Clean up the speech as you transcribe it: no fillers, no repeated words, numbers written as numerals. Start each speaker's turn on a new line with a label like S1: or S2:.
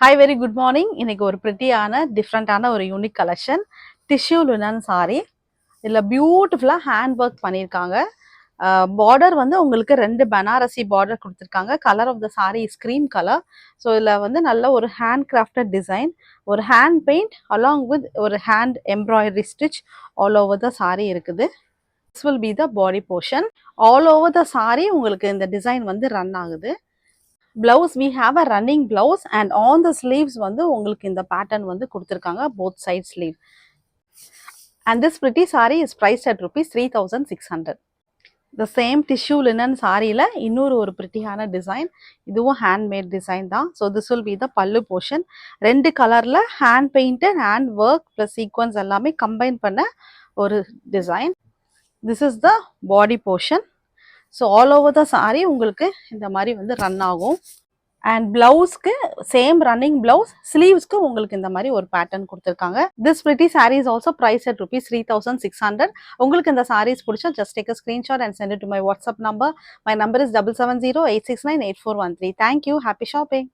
S1: Hi very good morning. இன்னைக்கு ஒரு பிரிட்டியான டிஃப்ரெண்டான ஒரு unique collection tissue linen sari. இதில் பியூட்டிஃபுல்லாக ஹேண்ட் ஒர்க் பண்ணியிருக்காங்க. பார்டர் வந்து உங்களுக்கு 2 பனாரசி பார்டர் கொடுத்துருக்காங்க. Colour of the sari is cream colour. So இதில் வந்து நல்ல ஒரு ஹேண்ட் கிராஃப்டட் டிசைன், ஒரு ஹேண்ட் பெயிண்ட் அலாங் வித் ஒரு hand embroidery stitch all over the sari இருக்குது. This will be the body portion. All over the sari உங்களுக்கு இந்த டிசைன் வந்து ரன் ஆகுது. Blouse we have a running blouse and on the sleeves வந்து உங்களுக்கு இந்த pattern வந்து கொடுத்திருக்காங்க, both side sleeve. And this pretty saree is priced at rupees 3600. The same tissue linen சாரியில இன்னொரு ஒரு பிரிட்டியான டிசைன், இதுவும் handmade டிசைன் தான். So this will be the பல்லு portion. 2 கலர்ல hand painted, hand work plus sequence எல்லாமே combine பண்ண ஒரு design. This is the body portion. So all over the sari உங்களுக்கு இந்த மாதிரி வந்து ரன் ஆகும். அண்ட் பிளவுஸ்க்கு சேம் ரன்னிங் பிளவுஸ், ஸ்லீவ்ஸ்க்கு உங்களுக்கு இந்த மாதிரி ஒரு பேட்டர்ன் கொடுத்துருக்காங்க. This pretty sarees also price at rupees 3600. உங்களுக்கு இந்த சாரீஸ் பிடிச்சா just take a screenshot and send it to my WhatsApp number. My number is 7708698413. Thank you. Happy shopping.